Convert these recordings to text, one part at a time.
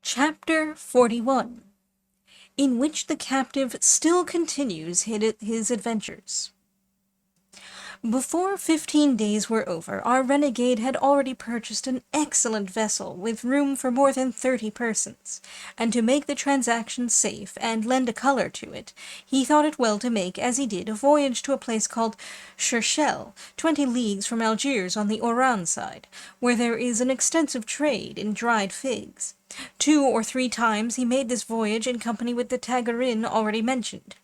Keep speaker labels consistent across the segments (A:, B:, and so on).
A: Chapter 41, in which the captive still continues his adventures. Before 15 days were over, our renegade had already purchased an excellent vessel with room for more than 30 persons, and to make the transaction safe and lend a colour to it, he thought it well to make, as he did, a voyage to a place called Cherchell, 20 leagues from Algiers on the Oran side, where there is an extensive trade in dried figs. 2 or 3 times he made this voyage in company with the Tagarin already mentioned.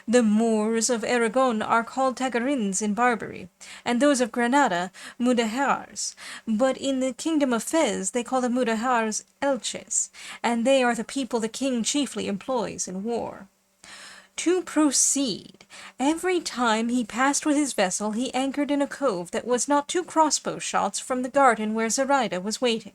A: The Moors of Aragon are called Tagarins in Barbary, and those of Granada Mudahars, but in the kingdom of Fez they call the Mudahars Elches, and they are the people the king chiefly employs in war. To proceed, every time he passed with his vessel he anchored in a cove that was not 2 crossbow shots from the garden where Zoraida was waiting.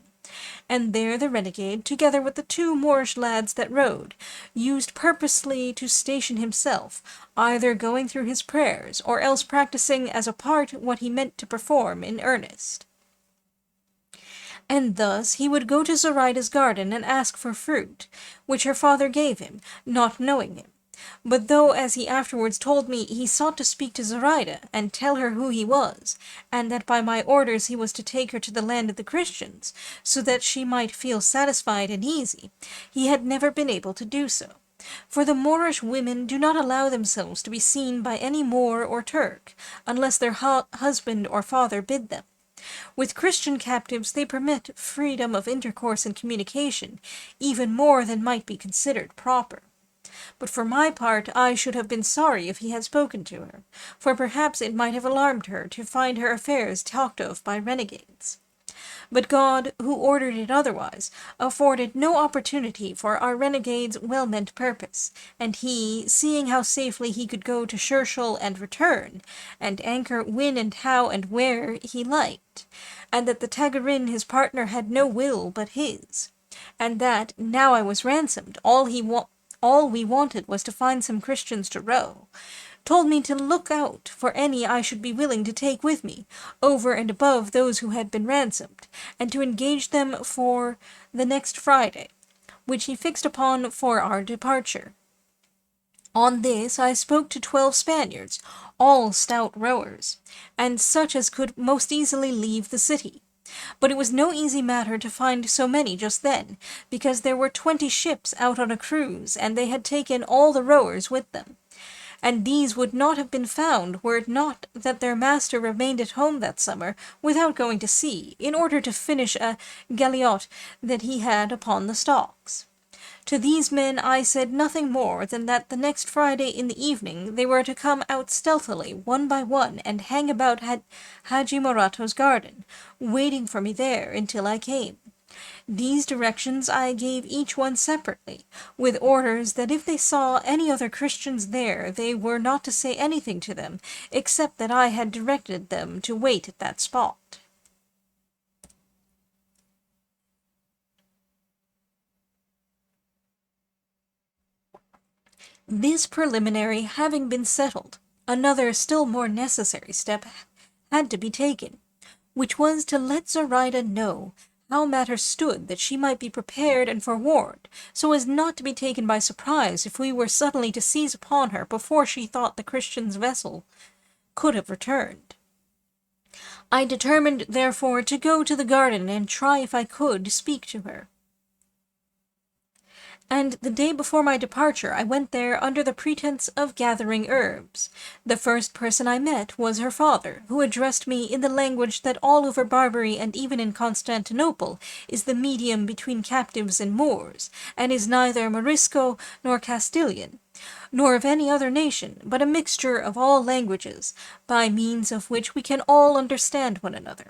A: And there the renegade, together with the 2 Moorish lads that rowed, used purposely to station himself, either going through his prayers, or else practising as a part what he meant to perform in earnest. And thus he would go to Zoraida's garden and ask for fruit, which her father gave him, not knowing him. But though, as he afterwards told me, he sought to speak to Zoraida, and tell her who he was, and that by my orders he was to take her to the land of the Christians, so that she might feel satisfied and easy, he had never been able to do so. For the Moorish women do not allow themselves to be seen by any Moor or Turk, unless their husband or father bid them. With Christian captives they permit freedom of intercourse and communication, even more than might be considered proper. But for my part I should have been sorry if he had spoken to her, for perhaps it might have alarmed her to find her affairs talked of by renegades. But God, who ordered it otherwise, afforded no opportunity for our renegade's well-meant purpose, and he, seeing how safely he could go to Cherchell and return, and anchor when and how and where he liked, and that the Tagarin his partner had no will but his, and that, now I was ransomed, all we wanted was to find some Christians to row, told me to look out for any I should be willing to take with me, over and above those who had been ransomed, and to engage them for the next Friday, which he fixed upon for our departure. On this I spoke to 12 Spaniards, all stout rowers, and such as could most easily leave the city. But it was no easy matter to find so many just then, because there were 20 ships out on a cruise, and they had taken all the rowers with them. And these would not have been found were it not that their master remained at home that summer without going to sea, in order to finish a galiote that he had upon the stocks. To these men I said nothing more than that the next Friday in the evening they were to come out stealthily, one by one, and hang about Haji Morato's garden, waiting for me there until I came. These directions I gave each one separately, with orders that if they saw any other Christians there, they were not to say anything to them, except that I had directed them to wait at that spot. This preliminary having been settled, another still more necessary step had to be taken, which was to let Zoraida know how matters stood, that she might be prepared and forewarned, so as not to be taken by surprise if we were suddenly to seize upon her before she thought the Christian's vessel could have returned. I determined, therefore, to go to the garden and try if I could speak to her. And the day before my departure I went there under the pretence of gathering herbs. The first person I met was her father, who addressed me in the language that all over Barbary and even in Constantinople is the medium between captives and Moors, and is neither Morisco nor Castilian, nor of any other nation, but a mixture of all languages, by means of which we can all understand one another.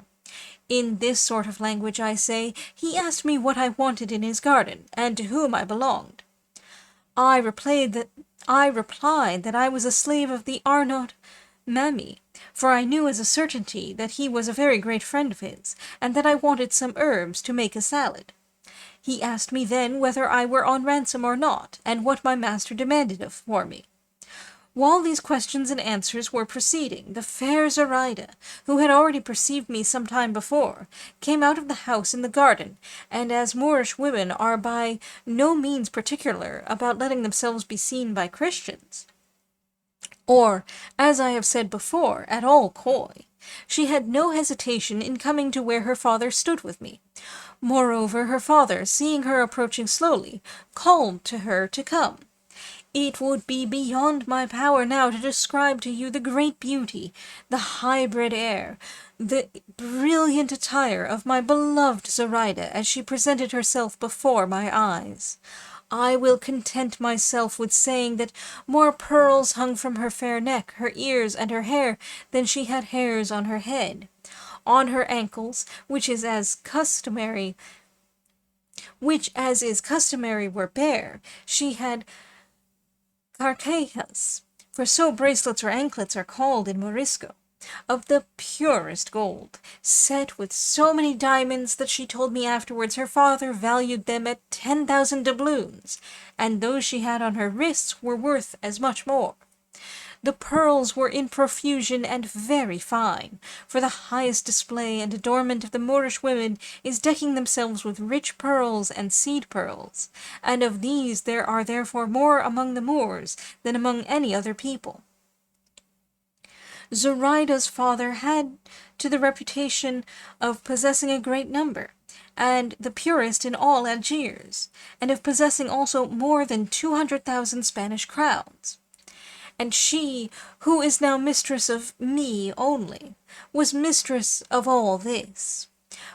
A: In this sort of language, I say, he asked me what I wanted in his garden, and to whom I belonged. I replied that I was a slave of the Arnaut Mami, for I knew as a certainty that he was a very great friend of his, and that I wanted some herbs to make a salad. He asked me then whether I were on ransom or not, and what my master demanded for me. While these questions and answers were proceeding, the fair Zoraida, who had already perceived me some time before, came out of the house in the garden, and as Moorish women are by no means particular about letting themselves be seen by Christians, or, as I have said before, at all coy, she had no hesitation in coming to where her father stood with me. Moreover, her father, seeing her approaching slowly, called to her to come. It would be beyond my power now to describe to you the great beauty, the high-bred air, the brilliant attire of my beloved Zoraida as she presented herself before my eyes. I will content myself with saying that more pearls hung from her fair neck, her ears, and her hair than she had hairs on her head. On her ankles, which as is customary were bare, she had carcajas, for so bracelets or anklets are called in Morisco, of the purest gold, set with so many diamonds that she told me afterwards her father valued them at 10,000 doubloons, and those she had on her wrists were worth as much more. The pearls were in profusion and very fine, for the highest display and adornment of the Moorish women is decking themselves with rich pearls and seed pearls, and of these there are therefore more among the Moors than among any other people. Zoraida's father had to the reputation of possessing a great number, and the purest in all Algiers, and of possessing also more than 200,000 Spanish crowns. And she, who is now mistress of me only, was mistress of all this.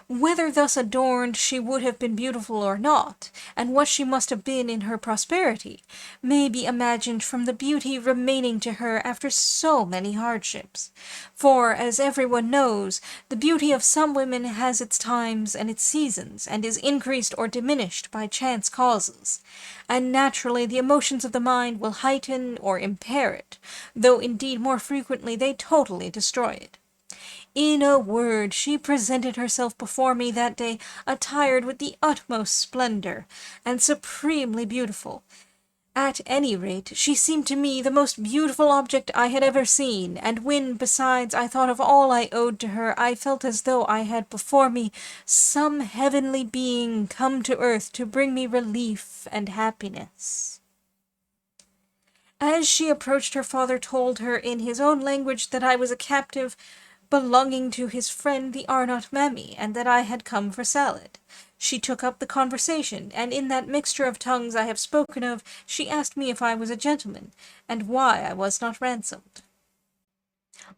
A: Whether thus adorned she would have been beautiful or not, and what she must have been in her prosperity, may be imagined from the beauty remaining to her after so many hardships. For, as everyone knows, the beauty of some women has its times and its seasons, and is increased or diminished by chance causes, and naturally the emotions of the mind will heighten or impair it, though indeed more frequently they totally destroy it. In a word, she presented herself before me that day attired with the utmost splendor, and supremely beautiful. At any rate, she seemed to me the most beautiful object I had ever seen, and when, besides, I thought of all I owed to her, I felt as though I had before me some heavenly being come to earth to bring me relief and happiness. As she approached, her father told her in his own language that I was a captive belonging to his friend the Arnott Mammy, and that I had come for salad. She took up the conversation, and in that mixture of tongues I have spoken of, she asked me if I was a gentleman, and why I was not ransomed.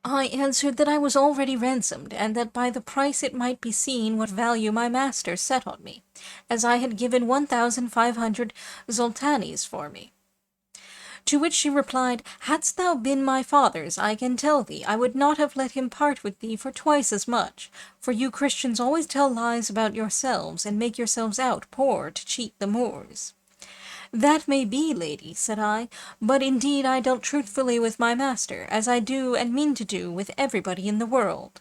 A: I answered that I was already ransomed, and that by the price it might be seen what value my master set on me, as I had given 1,500 zoltanis for me. To which she replied, Hadst thou been my father's, I can tell thee, I would not have let him part with thee for twice as much, for you Christians always tell lies about yourselves, and make yourselves out poor to cheat the Moors. That may be, lady, said I, but indeed I dealt truthfully with my master, as I do and mean to do with everybody in the world.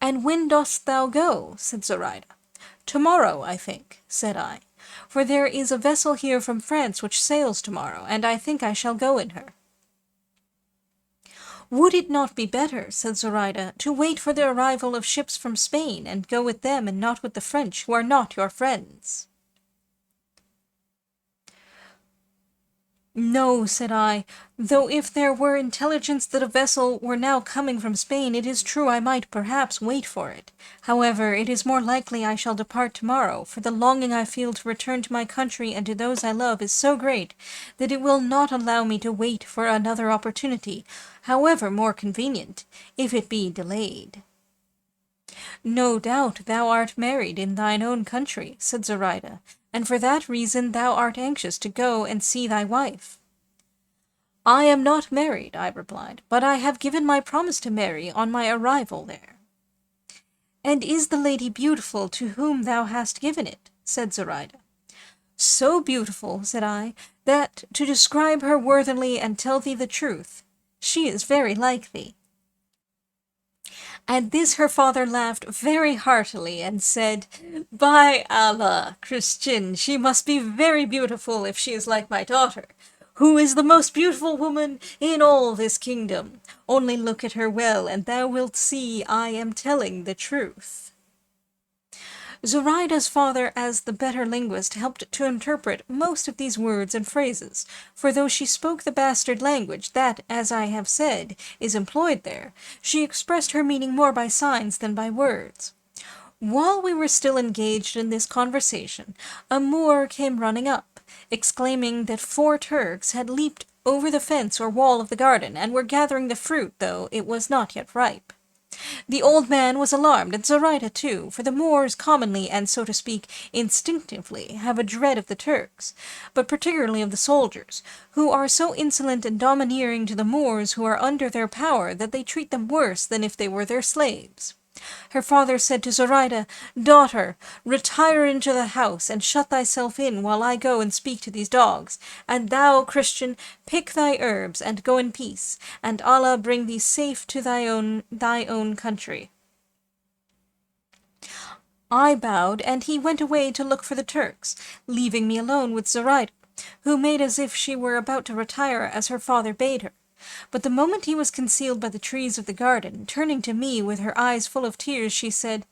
A: And when dost thou go? Said Zoraida. Tomorrow, I think, said I, for there is a vessel here from France which sails tomorrow, and I think I shall go in her. Would it not be better, said Zoraida, to wait for the arrival of ships from Spain, and go with them and not with the French, who are not your friends? No, said I, though if there were intelligence that a vessel were now coming from Spain, it is true I might perhaps wait for it. However, it is more likely I shall depart tomorrow, for the longing I feel to return to my country and to those I love is so great that it will not allow me to wait for another opportunity, however more convenient, if it be delayed. No doubt thou art married in thine own country, said Zoraida, and for that reason thou art anxious to go and see thy wife. I am not married, I replied, but I have given my promise to marry on my arrival there. And is the lady beautiful to whom thou hast given it? Said Zoraida. So beautiful, said I, that to describe her worthily and tell thee the truth, she is very like thee. At this her father laughed very heartily, and said, By Allah, Christian, she must be very beautiful if she is like my daughter, who is the most beautiful woman in all this kingdom. Only look at her well, and thou wilt see I am telling the truth." Zoraida's father, as the better linguist, helped to interpret most of these words and phrases, for though she spoke the bastard language that, as I have said, is employed there, she expressed her meaning more by signs than by words. While we were still engaged in this conversation, a Moor came running up, exclaiming that 4 Turks had leaped over the fence or wall of the garden, and were gathering the fruit, though it was not yet ripe. The old man was alarmed, and Zoraida too, for the Moors commonly, and so to speak, instinctively, have a dread of the Turks, but particularly of the soldiers, who are so insolent and domineering to the Moors who are under their power that they treat them worse than if they were their slaves. Her father said to Zoraida, "Daughter, retire into the house, and shut thyself in while I go and speak to these dogs. And thou, Christian, pick thy herbs, and go in peace, and Allah bring thee safe to thy own country." I bowed, and he went away to look for the Turks, leaving me alone with Zoraida, who made as if she were about to retire as her father bade her. But the moment he was concealed by the trees of the garden, turning to me with her eyes full of tears, she said,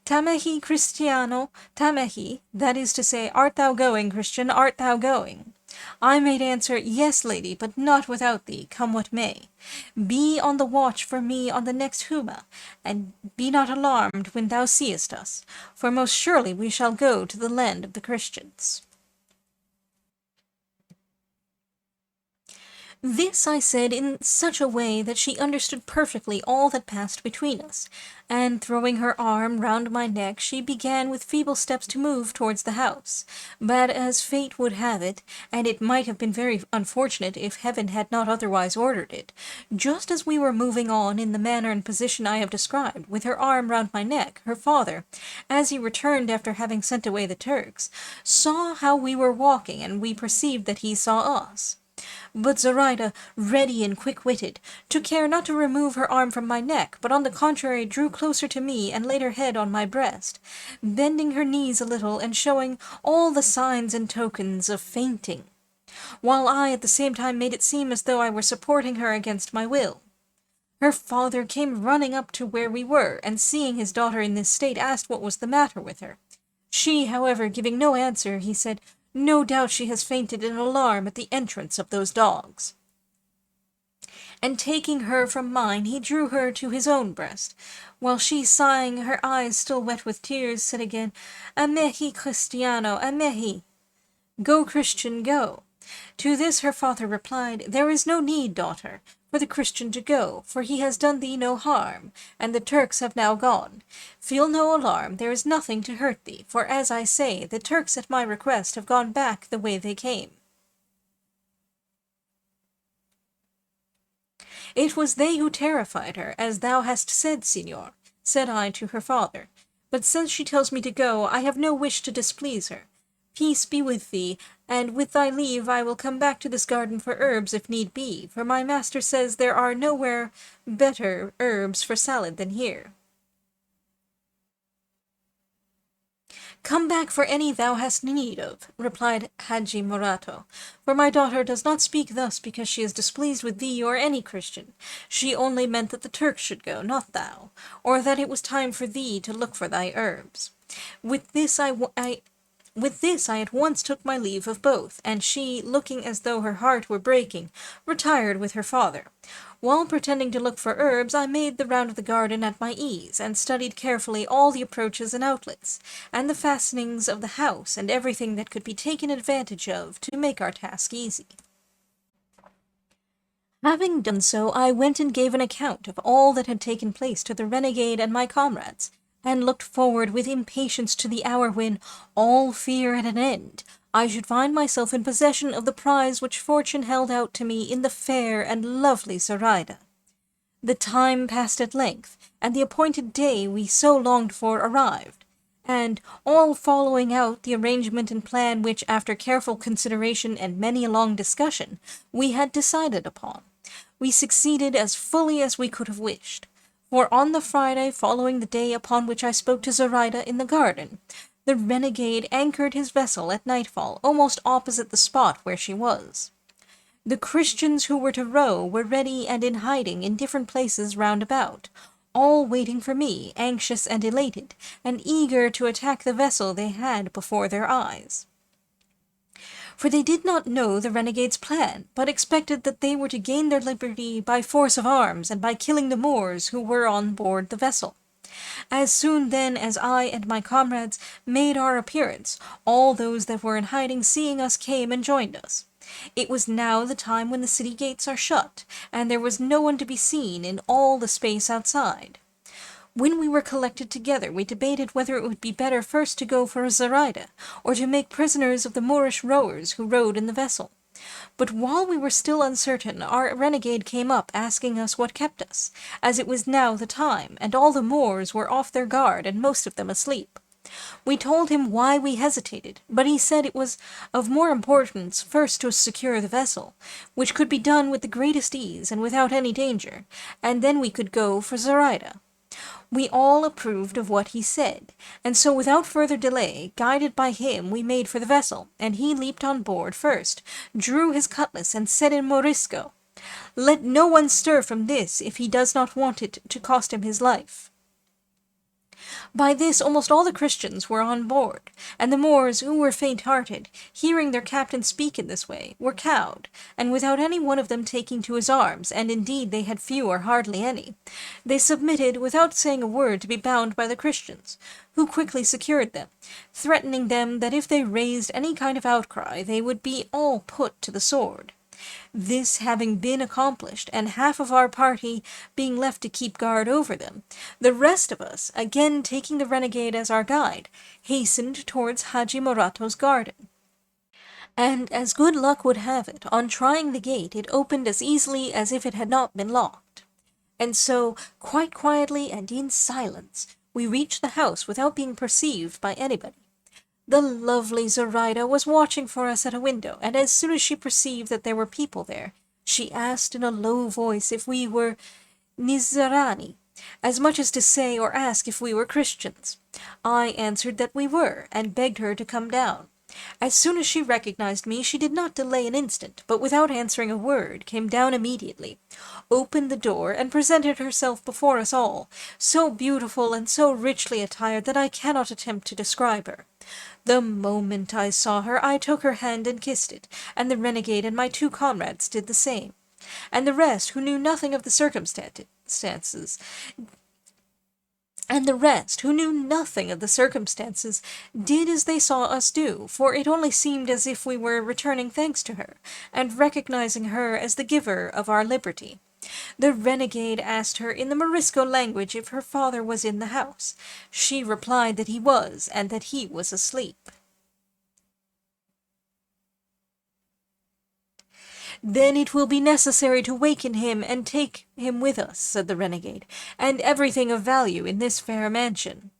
A: "Tamehi, Cristiano, tamehi," that is to say, "Art thou going, Christian, art thou going?" I made answer, "Yes, lady, but not without thee, come what may. Be on the watch for me on the next Huma, and be not alarmed when thou seest us, for most surely we shall go to the land of the Christians." This I said in such a way that she understood perfectly all that passed between us, and throwing her arm round my neck, she began with feeble steps to move towards the house. But as fate would have it, and it might have been very unfortunate if heaven had not otherwise ordered it, just as we were moving on in the manner and position I have described, with her arm round my neck, her father, as he returned after having sent away the Turks, saw how we were walking, and we perceived that he saw us. But Zoraida, ready and quick-witted, took care not to remove her arm from my neck, but on the contrary drew closer to me and laid her head on my breast, bending her knees a little and showing all the signs and tokens of fainting, while I at the same time made it seem as though I were supporting her against my will. Her father came running up to where we were, and seeing his daughter in this state, asked what was the matter with her. She, however, giving no answer, he said, "No doubt she has fainted in alarm at the entrance of those dogs." And taking her from mine, he drew her to his own breast, while she, sighing, her eyes still wet with tears, said again, "Amehi, Cristiano, amehi." "Go, Christian, go." To this her father replied, "There is no need, daughter, for the Christian to go, for he has done thee no harm, and the Turks have now gone. Feel no alarm, there is nothing to hurt thee, for, as I say, the Turks at my request have gone back the way they came." "It was they who terrified her, as thou hast said, signor," said I to her father, "but since she tells me to go, I have no wish to displease her. Peace be with thee, and with thy leave I will come back to this garden for herbs if need be, for my master says there are nowhere better herbs for salad than here." "Come back for any thou hast need of," replied Hadji Morato, "for my daughter does not speak thus because she is displeased with thee or any Christian. She only meant that the Turks should go, not thou, or that it was time for thee to look for thy herbs." With this I at once took my leave of both, and she, looking as though her heart were breaking, retired with her father. While pretending to look for herbs, I made the round of the garden at my ease, and studied carefully all the approaches and outlets, and the fastenings of the house, and everything that could be taken advantage of to make our task easy. Having done so, I went and gave an account of all that had taken place to the renegade and my comrades, and looked forward with impatience to the hour when, all fear at an end, I should find myself in possession of the prize which fortune held out to me in the fair and lovely Zoraida. The time passed at length, and the appointed day we so longed for arrived, and, all following out the arrangement and plan which, after careful consideration and many a long discussion, we had decided upon, we succeeded as fully as we could have wished. For on the Friday following the day upon which I spoke to Zoraida in the garden, the the renegade anchored his vessel at nightfall, almost opposite the spot where she was. The Christians who were to row were ready and in hiding in different places round about, all waiting for me, anxious and elated, and eager to attack the vessel they had before their eyes. For they did not know the renegade's plan, but expected that they were to gain their liberty by force of arms and by killing the Moors who were on board the vessel. As soon then as I and my comrades made our appearance, all those that were in hiding seeing us came and joined us. It was now the time when the city gates are shut, and there was no one to be seen in all the space outside. When we were collected together, we debated whether it would be better first to go for Zoraida, or to make prisoners of the Moorish rowers who rowed in the vessel. But while we were still uncertain, our renegade came up asking us what kept us, as it was now the time, and all the Moors were off their guard and most of them asleep. We told him why we hesitated, but he said it was of more importance first to secure the vessel, which could be done with the greatest ease and without any danger, and then we could go for Zoraida. We all approved of what he said, and so without further delay, guided by him, we made for the vessel, and he leaped on board first, drew his cutlass, and said in Morisco, "Let no one stir from this if he does not want it to cost him his life." By this almost all the Christians were on board, and the Moors, who were faint-hearted, hearing their captain speak in this way, were cowed, and without any one of them taking to his arms, and indeed they had few or hardly any, they submitted without saying a word to be bound by the Christians, who quickly secured them, threatening them that if they raised any kind of outcry they would be all put to the sword. This having been accomplished, and half of our party being left to keep guard over them, the rest of us, again taking the renegade as our guide, hastened towards Haji Morato's garden. And as good luck would have it, on trying the gate it opened as easily as if it had not been locked. And so, quite quietly and in silence, we reached the house without being perceived by anybody. The lovely Zoraida was watching for us at a window, and as soon as she perceived that there were people there, she asked in a low voice if we were Nizarani, as much as to say or ask if we were Christians. I answered that we were, and begged her to come down. As soon as she recognized me, she did not delay an instant, but without answering a word, came down immediately, opened the door, and presented herself before us all, so beautiful and so richly attired that I cannot attempt to describe her. The moment I saw her, I took her hand and kissed it, and the renegade and my 2 comrades did the same. And the rest, who knew nothing of the circumstances, did as they saw us do, for it only seemed as if we were returning thanks to her, and recognizing her as the giver of our liberty. The renegade asked her in the Morisco language if her father was in the house. She replied that he was, and that he was asleep. "Then it will be necessary to waken him and take him with us," said the renegade, "and everything of value in this fair mansion."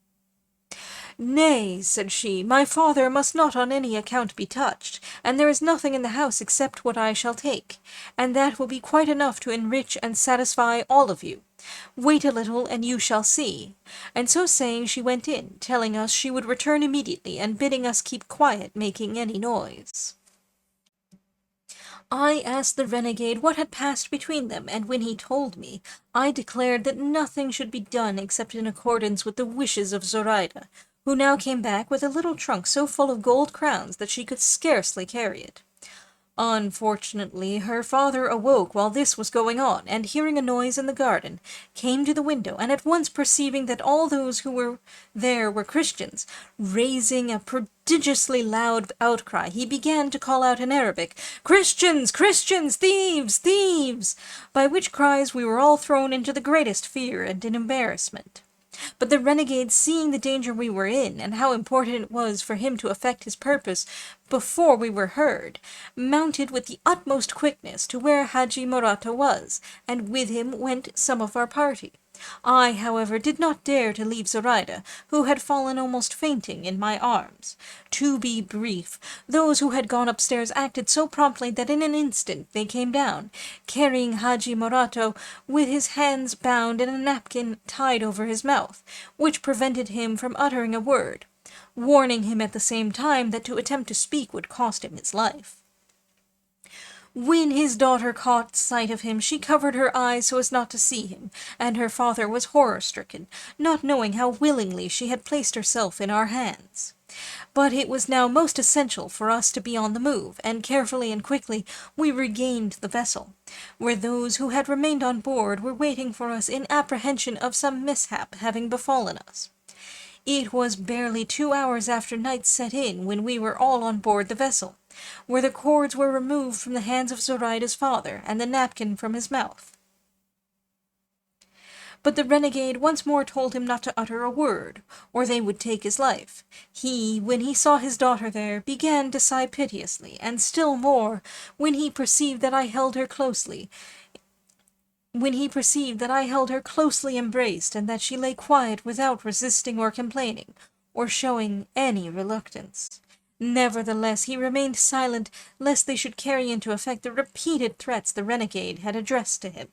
A: "Nay," said she, "my father must not on any account be touched, and there is nothing in the house except what I shall take, and that will be quite enough to enrich and satisfy all of you. Wait a little, and you shall see." And so saying she went in, telling us she would return immediately, and bidding us keep quiet, making any noise. I asked the renegade what had passed between them, and when he told me, I declared that nothing should be done except in accordance with the wishes of Zoraida, who now came back with a little trunk so full of gold crowns that she could scarcely carry it. Unfortunately, her father awoke while this was going on, and hearing a noise in the garden, came to the window, and at once perceiving that all those who were there were Christians, raising a prodigiously loud outcry, he began to call out in Arabic, "Christians! Christians! Thieves! Thieves!" by which cries we were all thrown into the greatest fear and in embarrassment. But the renegade, seeing the danger we were in, and how important it was for him to effect his purpose before we were heard, mounted with the utmost quickness to where Haji Morato was, and with him went some of our party. I, however, did not dare to leave Zoraida, who had fallen almost fainting in my arms. To be brief, those who had gone upstairs acted so promptly that in an instant they came down, carrying Haji Morato with his hands bound and a napkin tied over his mouth, which prevented him from uttering a word. warning him at the same time that to attempt to speak would cost him his life. When his daughter caught sight of him, she covered her eyes so as not to see him, and her father was horror-stricken, not knowing how willingly she had placed herself in our hands. But it was now most essential for us to be on the move, and carefully and quickly we regained the vessel, where those who had remained on board were waiting for us in apprehension of some mishap having befallen us. It was barely 2 hours after night set in when we were all on board the vessel, where the cords were removed from the hands of Zoraida's father, and the napkin from his mouth. But the renegade once more told him not to utter a word, or they would take his life. He, when he saw his daughter there, began to sigh piteously, and still more when he perceived that I held her closely embraced, and that she lay quiet without resisting or complaining, or showing any reluctance. Nevertheless, he remained silent, lest they should carry into effect the repeated threats the renegade had addressed to him.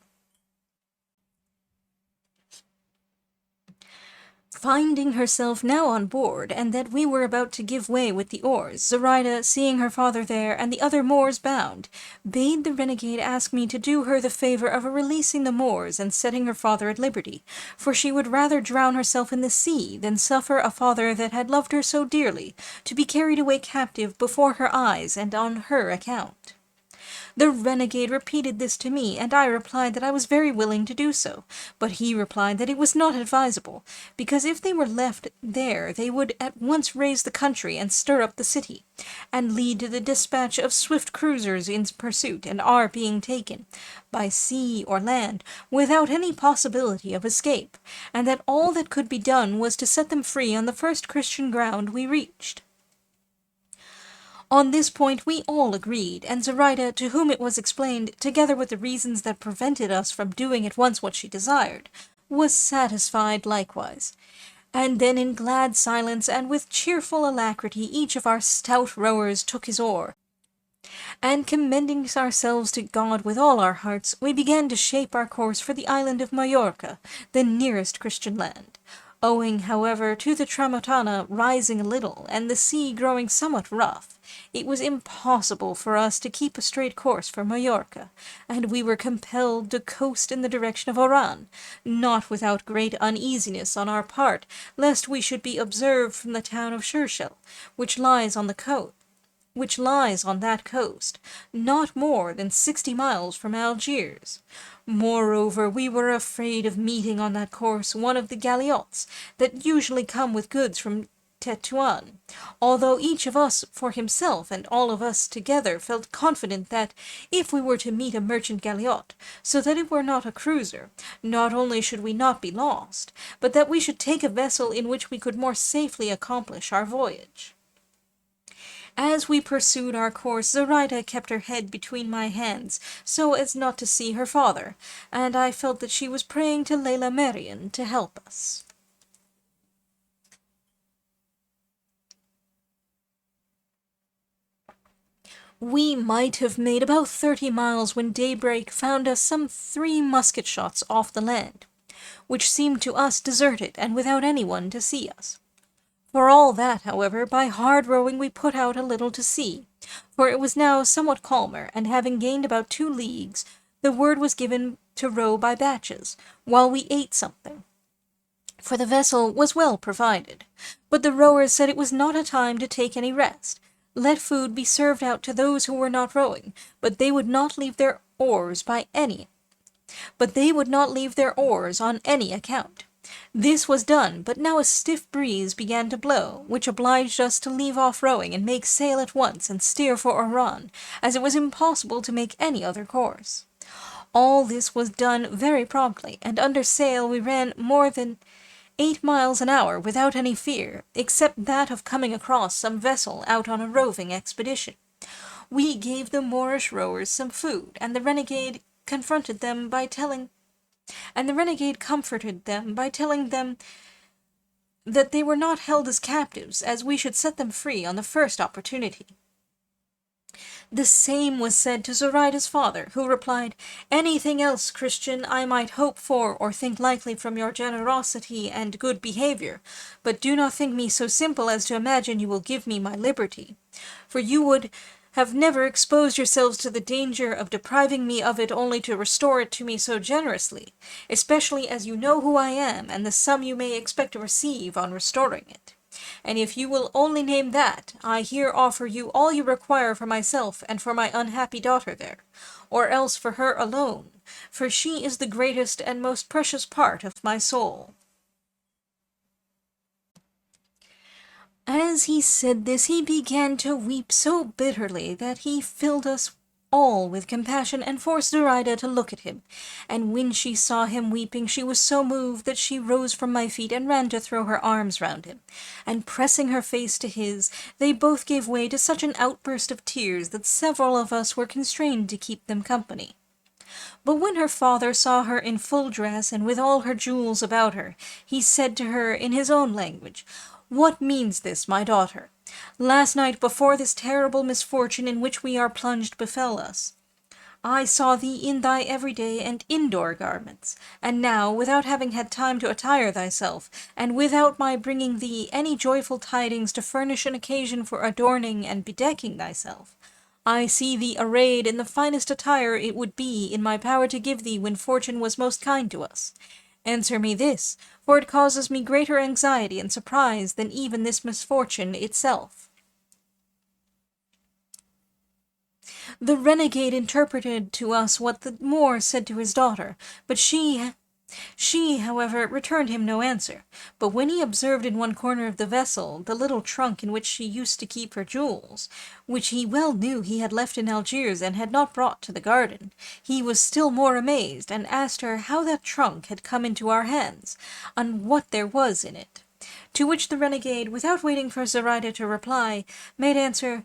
A: Finding herself now on board, and that we were about to give way with the oars, Zoraida, seeing her father there and the other Moors bound, bade the renegade ask me to do her the favor of releasing the Moors and setting her father at liberty, for she would rather drown herself in the sea than suffer a father that had loved her so dearly to be carried away captive before her eyes and on her account. The renegade repeated this to me, and I replied that I was very willing to do so, but he replied that it was not advisable, because if they were left there they would at once raise the country and stir up the city, and lead to the dispatch of swift cruisers in pursuit, and our being taken, by sea or land, without any possibility of escape, and that all that could be done was to set them free on the first Christian ground we reached. On this point we all agreed, and Zoraida, to whom it was explained, together with the reasons that prevented us from doing at once what she desired, was satisfied likewise. And then in glad silence and with cheerful alacrity each of our stout rowers took his oar, and commending ourselves to God with all our hearts, we began to shape our course for the island of Majorca, the nearest Christian land. Owing, however, to the Tramontana rising a little, and the sea growing somewhat rough, it was impossible for us to keep a straight course for Majorca, and we were compelled to coast in the direction of Oran, not without great uneasiness on our part, lest we should be observed from the town of Scherchel, which lies on that coast, not more than 60 miles from Algiers. Moreover, we were afraid of meeting on that course one of the galiots that usually come with goods from Tetuan, although each of us for himself and all of us together felt confident that, if we were to meet a merchant galiot, so that it were not a cruiser, not only should we not be lost, but that we should take a vessel in which we could more safely accomplish our voyage. As we pursued our course, Zoraida kept her head between my hands, so as not to see her father, and I felt that she was praying to Layla Marian to help us. We might have made about 30 miles when daybreak found us some 3 musket shots off the land, which seemed to us deserted and without anyone to see us. For all that, however, by hard rowing we put out a little to sea, for it was now somewhat calmer, and having gained about 2 leagues, the word was given to row by batches, while we ate something, for the vessel was well provided. But the rowers said it was not a time to take any rest. Let food be served out to those who were not rowing, but they would not leave their oars on any account. This was done, but now a stiff breeze began to blow, which obliged us to leave off rowing and make sail at once and steer for Oran, as it was impossible to make any other course. All this was done very promptly, and under sail we ran more than 8 miles an hour without any fear, except that of coming across some vessel out on a roving expedition. We gave the Moorish rowers some food, and the renegade comforted them by telling them that they were not held as captives, as we should set them free on the first opportunity. The same was said to Zoraida's father, who replied, "Anything else, Christian, I might hope for or think likely from your generosity and good behavior, but do not think me so simple as to imagine you will give me my liberty, for you would have never exposed yourselves to the danger of depriving me of it only to restore it to me so generously, especially as you know who I am and the sum you may expect to receive on restoring it. And if you will only name that, I here offer you all you require for myself and for my unhappy daughter there, or else for her alone, for she is the greatest and most precious part of my soul." As he said this, he began to weep so bitterly that he filled us all with compassion and forced Zoraida to look at him. And when she saw him weeping, she was so moved that she rose from my feet and ran to throw her arms round him. And pressing her face to his, they both gave way to such an outburst of tears that several of us were constrained to keep them company. But when her father saw her in full dress and with all her jewels about her, he said to her in his own language, "What means this, my daughter? Last night, before this terrible misfortune in which we are plunged befell us, I saw thee in thy everyday and indoor garments, and now, without having had time to attire thyself, and without my bringing thee any joyful tidings to furnish an occasion for adorning and bedecking thyself, I see thee arrayed in the finest attire it would be in my power to give thee when fortune was most kind to us. Answer me this, for it causes me greater anxiety and surprise than even this misfortune itself." The renegade interpreted to us what the Moor said to his daughter, but she, however, returned him no answer. But when he observed in one corner of the vessel the little trunk in which she used to keep her jewels, which he well knew he had left in Algiers and had not brought to the garden, he was still more amazed, and asked her how that trunk had come into our hands, and what there was in it. To which the renegade, without waiting for Zoraida to reply, made answer,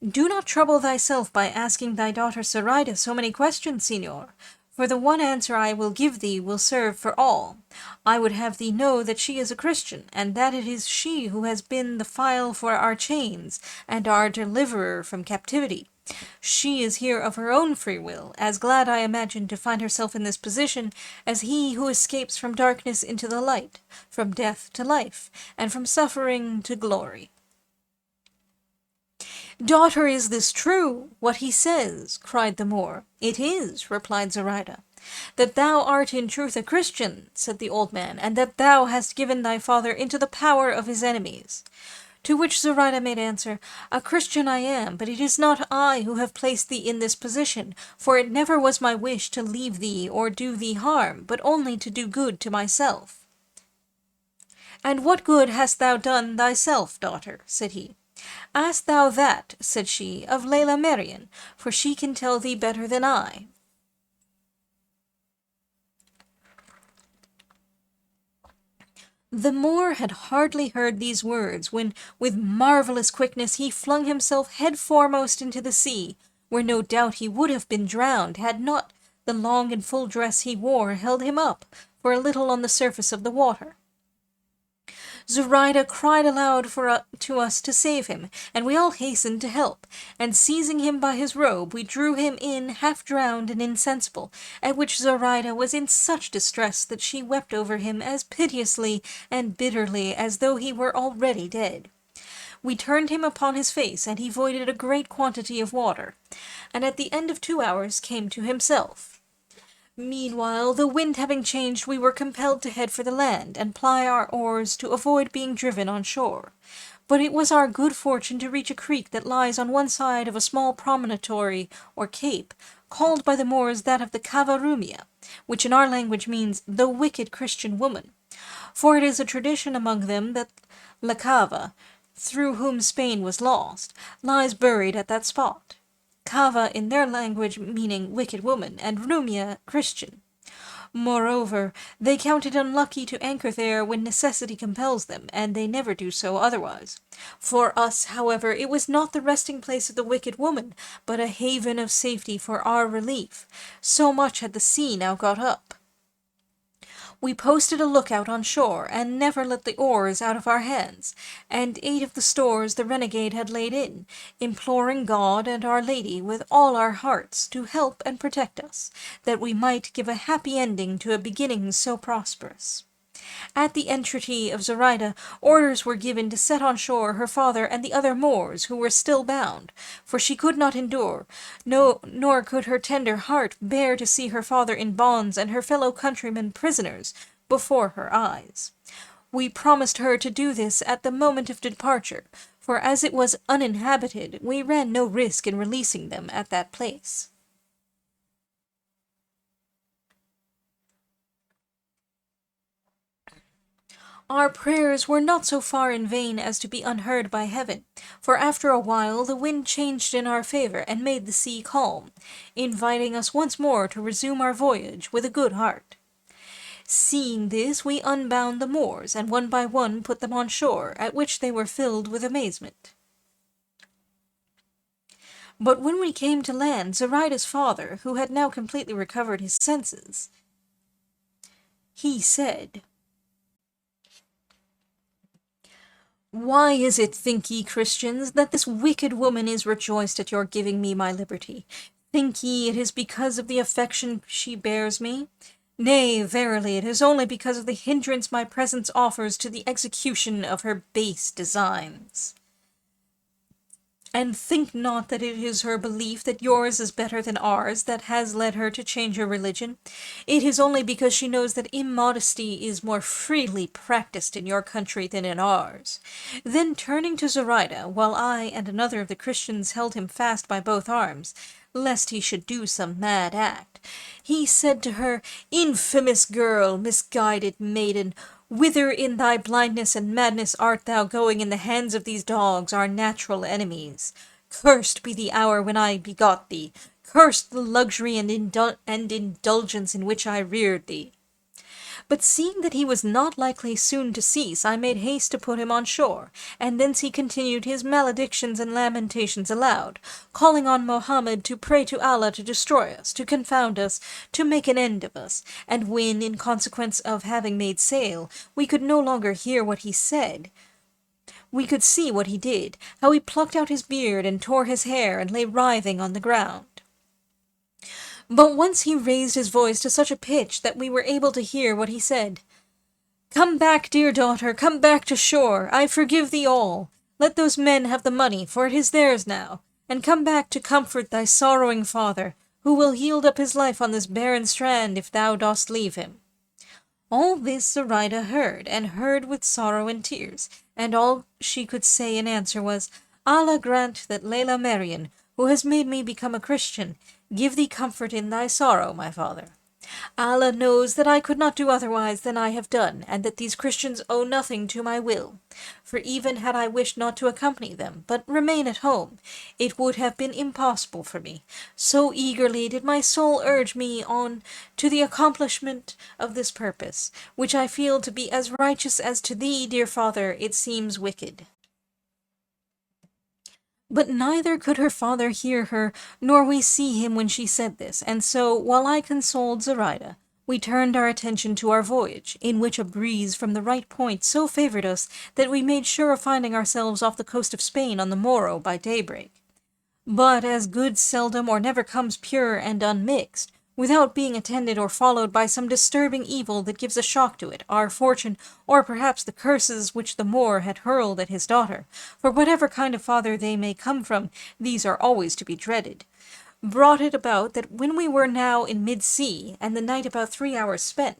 A: "Do not trouble thyself by asking thy daughter Zoraida so many questions, Signor, for the one answer I will give thee will serve for all. I would have thee know that she is a Christian, and that it is she who has been the file for our chains, and our deliverer from captivity. She is here of her own free will, as glad, I imagine, to find herself in this position as he who escapes from darkness into the light, from death to life, and from suffering to glory." "Daughter, is this true, what he says?" cried the Moor. "It is," replied Zoraida. "That thou art in truth a Christian," said the old man, "and that thou hast given thy father into the power of his enemies." To which Zoraida made answer, "A Christian I am, but it is not I who have placed thee in this position, for it never was my wish to leave thee or do thee harm, but only to do good to myself." "And what good hast thou done thyself, daughter?" said he. "Ask thou that," said she, "of Layla Merrian, for she can tell thee better than I." The Moor had hardly heard these words when, with marvellous quickness, he flung himself head foremost into the sea, where no doubt he would have been drowned had not the long and full dress he wore held him up for a little on the surface of the water. Zoraida cried aloud to us to save him, and we all hastened to help, and seizing him by his robe, we drew him in half drowned and insensible, at which Zoraida was in such distress that she wept over him as piteously and bitterly as though he were already dead. We turned him upon his face, and he voided a great quantity of water, and at the end of 2 hours came to himself. Meanwhile, the wind having changed, we were compelled to head for the land, and ply our oars to avoid being driven on shore. But it was our good fortune to reach a creek that lies on one side of a small promontory or cape, called by the Moors that of the Cava Rumia, which in our language means the wicked Christian woman, for it is a tradition among them that La Cava, through whom Spain was lost, lies buried at that spot. Cava in their language meaning wicked woman, and Rumia Christian. Moreover, they count it unlucky to anchor there when necessity compels them, and they never do so otherwise. For us, however, it was not the resting place of the wicked woman, but a haven of safety for our relief, so much had the sea now got up. We posted a lookout on shore, and never let the oars out of our hands, and ate of the stores the renegade had laid in, imploring God and Our Lady with all our hearts to help and protect us, that we might give a happy ending to a beginning so prosperous. At the entreaty of Zoraida, orders were given to set on shore her father and the other Moors who were still bound, for she could not endure, no, nor could her tender heart bear to see her father in bonds and her fellow countrymen prisoners before her eyes. We promised her to do this at the moment of departure, for as it was uninhabited, we ran no risk in releasing them at that place. Our prayers were not so far in vain as to be unheard by heaven, for after a while the wind changed in our favor and made the sea calm, inviting us once more to resume our voyage with a good heart. Seeing this, we unbound the Moors, and one by one put them on shore, at which they were filled with amazement. But when we came to land, Zoraida's father, who had now completely recovered his senses, he said, "Why is it, think ye, Christians, that this wicked woman is rejoiced at your giving me my liberty? Think ye it is because of the affection she bears me? Nay, verily, it is only because of the hindrance my presence offers to the execution of her base designs. And think not that it is her belief that yours is better than ours that has led her to change her religion. It is only because she knows that immodesty is more freely practiced in your country than in ours." Then turning to Zoraida, while I and another of the Christians held him fast by both arms, lest he should do some mad act, he said to her, "Infamous girl, misguided maiden, whither in thy blindness and madness art thou going in the hands of these dogs, our natural enemies? Cursed be the hour when I begot thee! Cursed the luxury and indulgence in which I reared thee!" But seeing that he was not likely soon to cease, I made haste to put him on shore, and thence he continued his maledictions and lamentations aloud, calling on Mohammed to pray to Allah to destroy us, to confound us, to make an end of us, and when, in consequence of having made sail, we could no longer hear what he said, we could see what he did, how he plucked out his beard and tore his hair and lay writhing on the ground. But once he raised his voice to such a pitch that we were able to hear what he said. "Come back, dear daughter, come back to shore. I forgive thee all. Let those men have the money, for it is theirs now, and come back to comfort thy sorrowing father, who will yield up his life on this barren strand if thou dost leave him." All this Zoraida heard, and heard with sorrow and tears, and all she could say in answer was, "Allah grant that Layla Marian, who has made me become a Christian, give thee comfort in thy sorrow, my father. Allah knows that I could not do otherwise than I have done, and that these Christians owe nothing to my will. For even had I wished not to accompany them, but remain at home, it would have been impossible for me. So eagerly did my soul urge me on to the accomplishment of this purpose, which I feel to be as righteous as to thee, dear father, it seems wicked." But neither could her father hear her, nor we see him when she said this, and so, while I consoled Zoraida, we turned our attention to our voyage, in which a breeze from the right point so favored us that we made sure of finding ourselves off the coast of Spain on the morrow by daybreak. But as good seldom or never comes pure and unmixed, without being attended or followed by some disturbing evil that gives a shock to it, our fortune, or perhaps the curses which the Moor had hurled at his daughter, for whatever kind of father they may come from, these are always to be dreaded, brought it about that when we were now in mid-sea, and the night about 3 hours spent,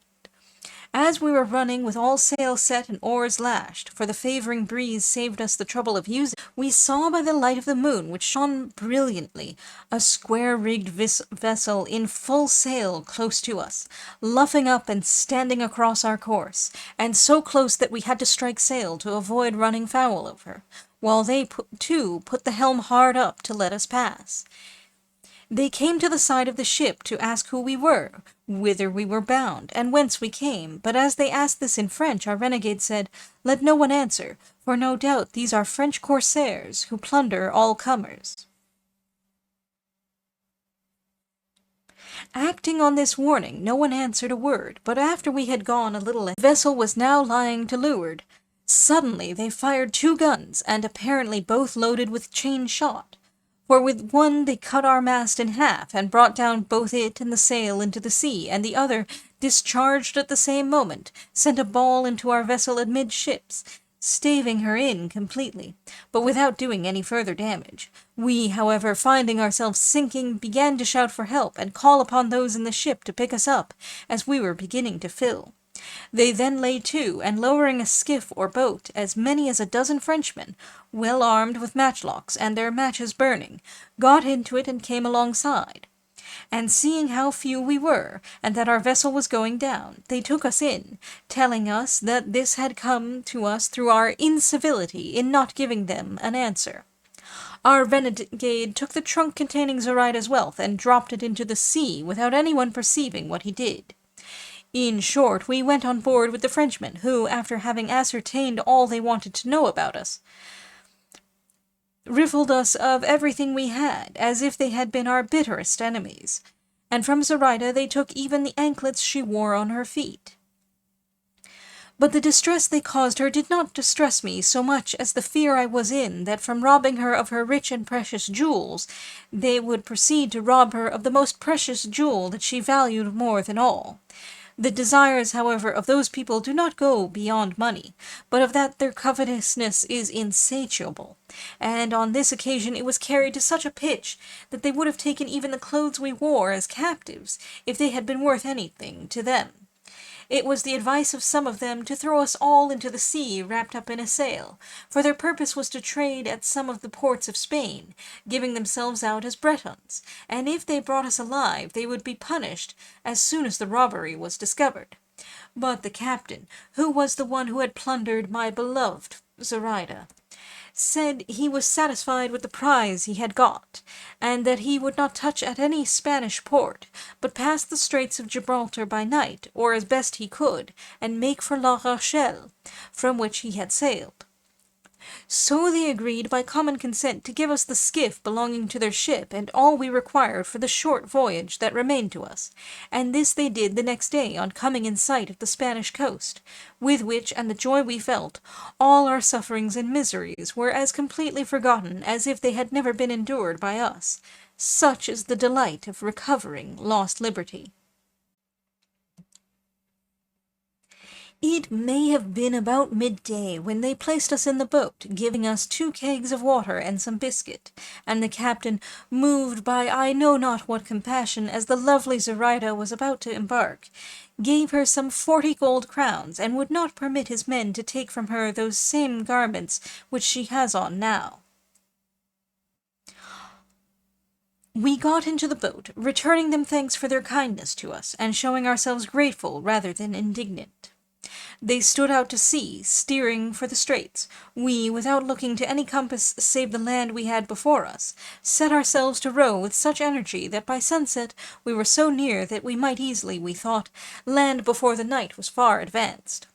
A: as we were running with all sail set and oars lashed, for the favouring breeze saved us the trouble of using, we saw by the light of the moon, which shone brilliantly, a square-rigged vessel in full sail close to us, luffing up and standing across our course, and so close that we had to strike sail to avoid running foul of her, while they too put the helm hard up to let us pass. They came to the side of the ship to ask who we were, whither we were bound, and whence we came, but as they asked this in French, our renegade said, "Let no one answer, for no doubt these are French corsairs, who plunder all comers." Acting on this warning, no one answered a word, but after we had gone a little, the vessel was now lying to leeward. Suddenly they fired 2 guns, and apparently both loaded with chain shot. For with one they cut our mast in half, and brought down both it and the sail into the sea, and the other, discharged at the same moment, sent a ball into our vessel amidships, staving her in completely, but without doing any further damage. We, however, finding ourselves sinking, began to shout for help, and call upon those in the ship to pick us up, as we were beginning to fill. They then lay to, and lowering a skiff or boat, as many as 12 Frenchmen, well armed with matchlocks, and their matches burning, got into it and came alongside. And seeing how few we were, and that our vessel was going down, they took us in, telling us that this had come to us through our incivility in not giving them an answer. Our renegade took the trunk containing Zoraida's wealth, and dropped it into the sea without anyone perceiving what he did. In short, we went on board with the Frenchmen, who, after having ascertained all they wanted to know about us, riffled us of everything we had, as if they had been our bitterest enemies, and from Zoraida they took even the anklets she wore on her feet. But the distress they caused her did not distress me so much as the fear I was in that from robbing her of her rich and precious jewels, they would proceed to rob her of the most precious jewel that she valued more than all. The desires, however, of those people do not go beyond money, but of that their covetousness is insatiable, and on this occasion it was carried to such a pitch that they would have taken even the clothes we wore as captives, if they had been worth anything to them. It was the advice of some of them to throw us all into the sea wrapped up in a sail, for their purpose was to trade at some of the ports of Spain, giving themselves out as Bretons, and if they brought us alive they would be punished as soon as the robbery was discovered. But the captain, who was the one who had plundered my beloved Zoraida, said he was satisfied with the prize he had got, and that he would not touch at any Spanish port, but pass the Straits of Gibraltar by night, or as best he could, and make for La Rochelle, from which he had sailed. So they agreed by common consent to give us the skiff belonging to their ship, and all we required for the short voyage that remained to us, and this they did the next day on coming in sight of the Spanish coast, with which, and the joy we felt, all our sufferings and miseries were as completely forgotten as if they had never been endured by us. Such is the delight of recovering lost liberty. It may have been about midday when they placed us in the boat, giving us 2 kegs of water and some biscuit, and the captain, moved by I know not what compassion, as the lovely Zoraida was about to embark, gave her some 40 gold crowns, and would not permit his men to take from her those same garments which she has on now. We got into the boat, returning them thanks for their kindness to us, and showing ourselves grateful rather than indignant. They stood out to sea, steering for the straits. We, without looking to any compass save the land we had before us, set ourselves to row with such energy that by sunset we were so near that we might easily, we thought, land before the night was far advanced.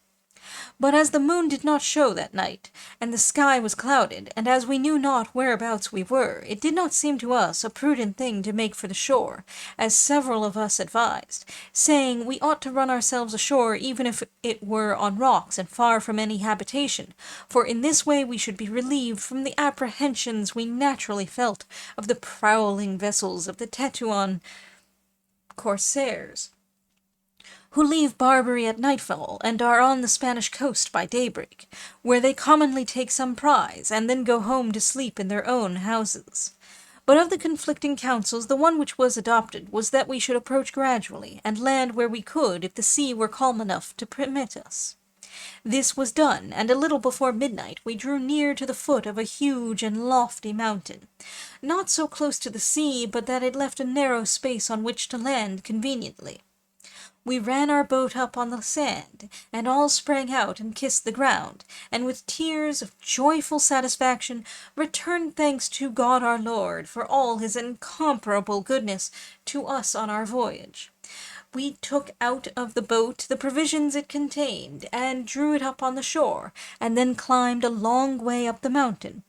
A: But as the moon did not show that night, and the sky was clouded, and as we knew not whereabouts we were, it did not seem to us a prudent thing to make for the shore, as several of us advised, saying we ought to run ourselves ashore even if it were on rocks and far from any habitation, for in this way we should be relieved from the apprehensions we naturally felt of the prowling vessels of the Tetuan corsairs, who leave Barbary at nightfall, and are on the Spanish coast by daybreak, where they commonly take some prize, and then go home to sleep in their own houses. But of the conflicting counsels, the one which was adopted was that we should approach gradually, and land where we could if the sea were calm enough to permit us. This was done, and a little before midnight we drew near to the foot of a huge and lofty mountain, not so close to the sea but that it left a narrow space on which to land conveniently. We ran our boat up on the sand, and all sprang out and kissed the ground, and with tears of joyful satisfaction returned thanks to God our Lord for all his incomparable goodness to us on our voyage. We took out of the boat the provisions it contained, and drew it up on the shore, and then climbed a long way up the mountain,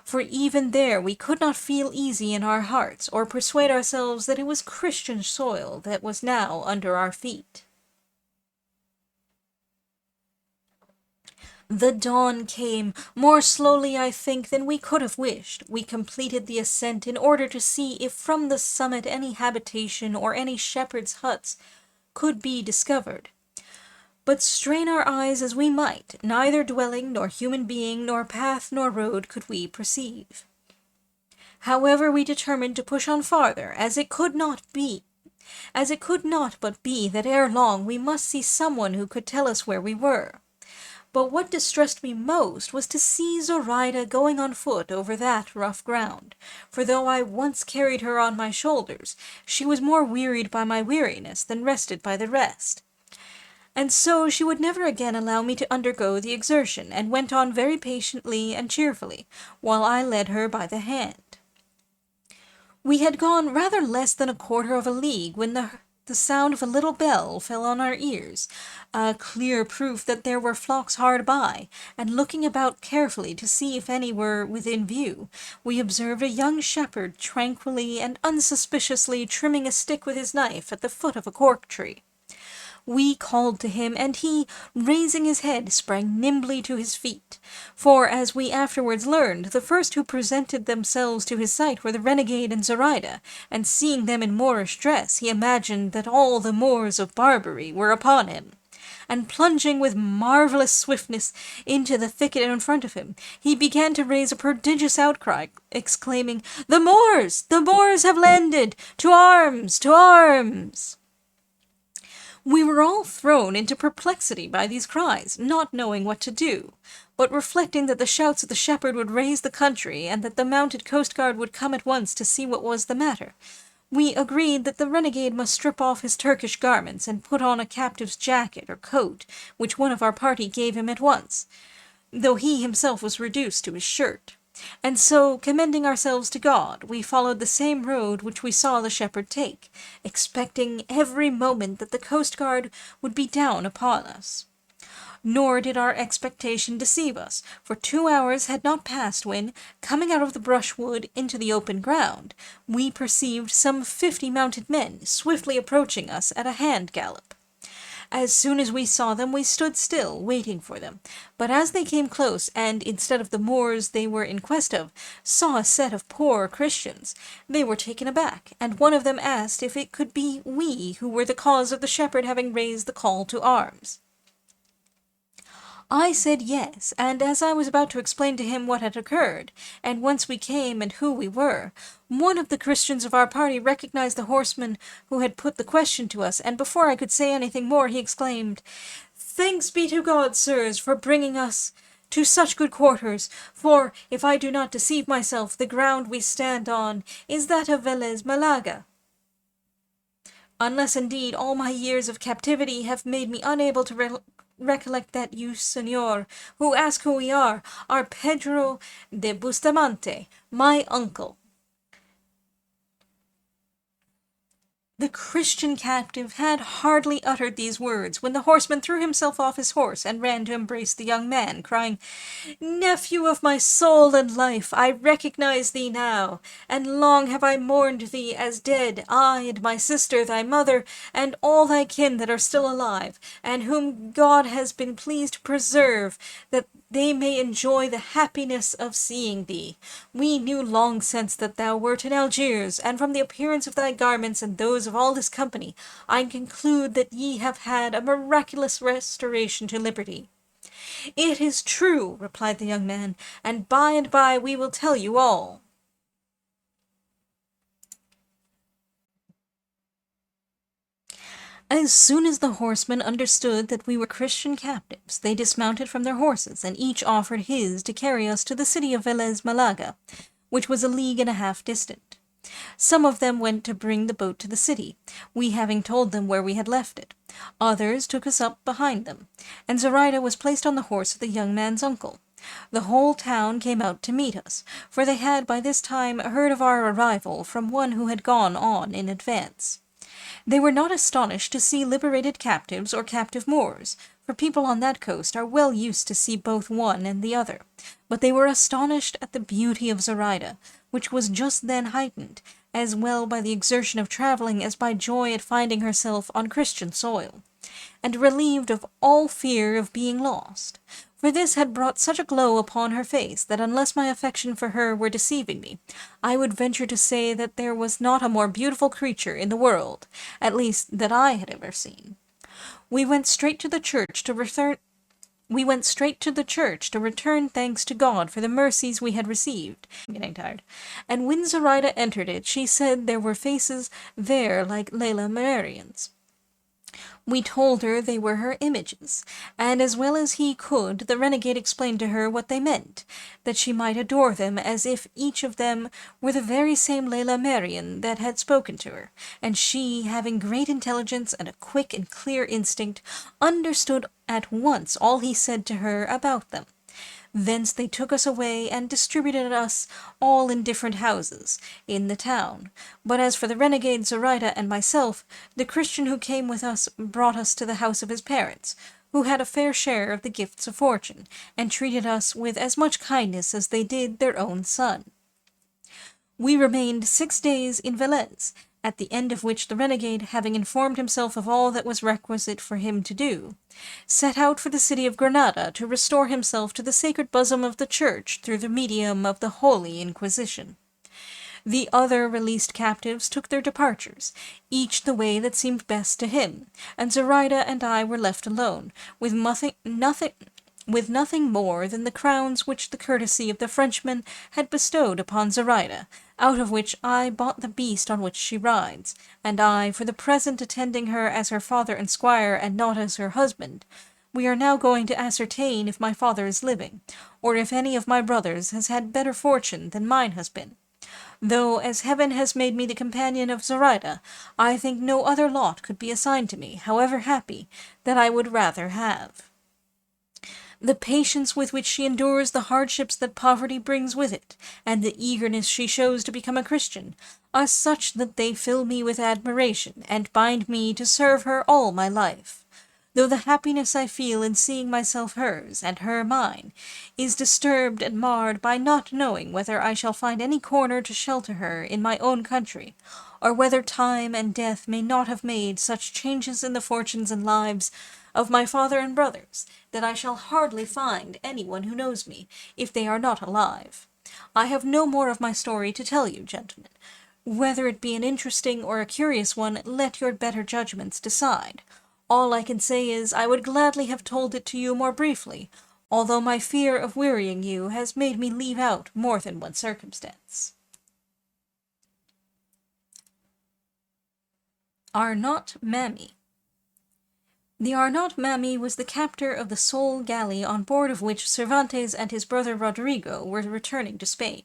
A: for even there we could not feel easy in our hearts, or persuade ourselves that it was Christian soil that was now under our feet. The dawn came, more slowly, I think, than we could have wished. We completed the ascent in order to see if from the summit any habitation or any shepherd's huts could be discovered. But strain our eyes as we might, neither dwelling, nor human being, nor path, nor road could we perceive. However, we determined to push on farther, as it could not but be that ere long we must see someone who could tell us where we were. But what distressed me most was to see Zoraida going on foot over that rough ground, for though I once carried her on my shoulders, she was more wearied by my weariness than rested by the rest. And so she would never again allow me to undergo the exertion, and went on very patiently and cheerfully, while I led her by the hand. We had gone rather less than a quarter of a league when the sound of a little bell fell on our ears, a clear proof that there were flocks hard by, and looking about carefully to see if any were within view, we observed a young shepherd tranquilly and unsuspiciously trimming a stick with his knife at the foot of a cork tree. We called to him, and he, raising his head, sprang nimbly to his feet. For, as we afterwards learned, the first who presented themselves to his sight were the renegade and Zoraida, and seeing them in Moorish dress, he imagined that all the Moors of Barbary were upon him. And plunging with marvellous swiftness into the thicket in front of him, he began to raise a prodigious outcry, exclaiming, "The Moors! The Moors have landed! To arms! To arms!" We were all thrown into perplexity by these cries, not knowing what to do, but reflecting that the shouts of the shepherd would raise the country, and that the mounted coast-guard would come at once to see what was the matter. We agreed that the renegade must strip off his Turkish garments and put on a captive's jacket or coat, which one of our party gave him at once, though he himself was reduced to his shirt. And so, commending ourselves to God, we followed the same road which we saw the shepherd take, expecting every moment that the coast-guard would be down upon us. Nor did our expectation deceive us, for 2 hours had not passed when, coming out of the brushwood into the open ground, we perceived some 50 mounted men swiftly approaching us at a hand-gallop. As soon as we saw them, we stood still, waiting for them. But as they came close, and, instead of the Moors they were in quest of, saw a set of poor Christians, they were taken aback, and one of them asked if it could be we who were the cause of the shepherd having raised the call to arms. I said yes, and as I was about to explain to him what had occurred, and whence we came and who we were, one of the Christians of our party recognized the horseman who had put the question to us, and before I could say anything more, he exclaimed, "Thanks be to God, sirs, for bringing us to such good quarters, for, if I do not deceive myself, the ground we stand on is that of Velez Malaga. Unless, indeed, all my years of captivity have made me unable to recollect that you, senor, who ask who we are Pedro de Bustamante, my uncle." The Christian captive had hardly uttered these words when the horseman threw himself off his horse and ran to embrace the young man, crying, "Nephew of my soul and life, I recognize thee now, and long have I mourned thee as dead, I and my sister, thy mother, and all thy kin that are still alive, and whom God has been pleased to preserve, that they may enjoy the happiness of seeing thee. We knew long since that thou wert in Algiers, and from the appearance of thy garments and those of all this company, I conclude that ye have had a miraculous restoration to liberty." "It is true," replied the young man, "and by we will tell you all." As soon as the horsemen understood that we were Christian captives, they dismounted from their horses, and each offered his to carry us to the city of Velez Malaga, which was 1.5 leagues distant. Some of them went to bring the boat to the city, we having told them where we had left it. Others took us up behind them, and Zoraida was placed on the horse of the young man's uncle. The whole town came out to meet us, for they had by this time heard of our arrival from one who had gone on in advance. They were not astonished to see liberated captives or captive Moors, for people on that coast are well used to see both one and the other. But they were astonished at the beauty of Zoraida, which was just then heightened, as well by the exertion of travelling as by joy at finding herself on Christian soil, and relieved of all fear of being lost. For this had brought such a glow upon her face that unless my affection for her were deceiving me, I would venture to say that there was not a more beautiful creature in the world, at least that I had ever seen. We went straight to the church to return thanks to God for the mercies we had received. I'm getting tired. And when Zoraida entered it, she said there were faces there like Layla Marian's. We told her they were her images, and as well as he could, the renegade explained to her what they meant, that she might adore them as if each of them were the very same Layla Marian that had spoken to her, and she, having great intelligence and a quick and clear instinct, understood at once all he said to her about them. Thence they took us away and distributed us all in different houses in the town. But as for the renegade Zoraida and myself, the Christian who came with us brought us to the house of his parents, who had a fair share of the gifts of fortune, and treated us with as much kindness as they did their own son. We remained 6 days in Velez, at the end of which the renegade, having informed himself of all that was requisite for him to do, set out for the city of Granada to restore himself to the sacred bosom of the Church through the medium of the Holy Inquisition. The other released captives took their departures, each the way that seemed best to him, and Zoraida and I were left alone, with nothing more than the crowns which the courtesy of the Frenchman had bestowed upon Zoraida, out of which I bought the beast on which she rides, and I, for the present, attending her as her father and squire, and not as her husband. We are now going to ascertain if my father is living, or if any of my brothers has had better fortune than mine has been. Though, as heaven has made me the companion of Zoraida, I think no other lot could be assigned to me, however happy, that I would rather have. The patience with which she endures the hardships that poverty brings with it, and the eagerness she shows to become a Christian, are such that they fill me with admiration, and bind me to serve her all my life. Though the happiness I feel in seeing myself hers, and her mine, is disturbed and marred by not knowing whether I shall find any corner to shelter her in my own country, or whether time and death may not have made such changes in the fortunes and lives of my father and brothers, that I shall hardly find anyone who knows me, if they are not alive. I have no more of my story to tell you, gentlemen. Whether it be an interesting or a curious one, let your better judgments decide. All I can say is, I would gladly have told it to you more briefly, although my fear of wearying you has made me leave out more than one circumstance. Arnaut Mami. The Arnaut Mami was the captor of the sole galley on board of which Cervantes and his brother Rodrigo were returning to Spain.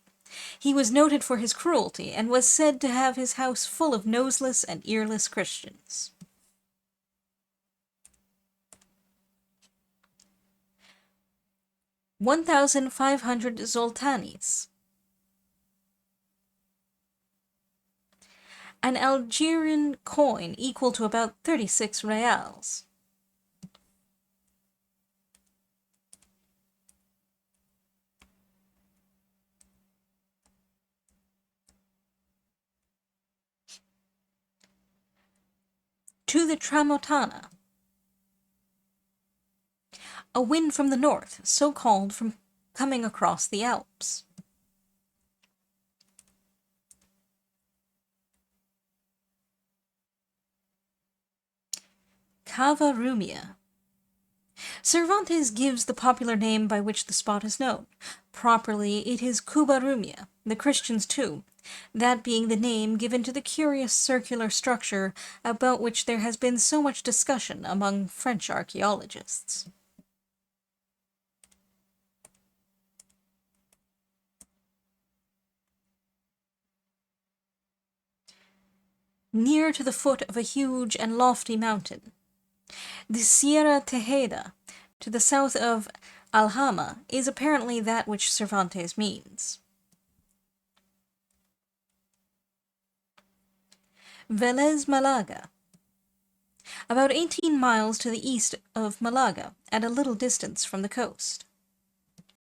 A: He was noted for his cruelty, and was said to have his house full of noseless and earless Christians. $1,500 zoltanis. An Algerian coin equal to about 36 reals. To the Tramontana. A wind from the north, so called from coming across the Alps. Cava Rumia. Cervantes gives the popular name by which the spot is known. Properly, it is Cuba Rumia, the Christians' tomb, that being the name given to the curious circular structure about which there has been so much discussion among French archaeologists. Near to the foot of a huge and lofty mountain. The Sierra Tejeda, to the south of Alhama, is apparently that which Cervantes means. Velez Malaga. about 18 miles to the east of Malaga, at a little distance from the coast.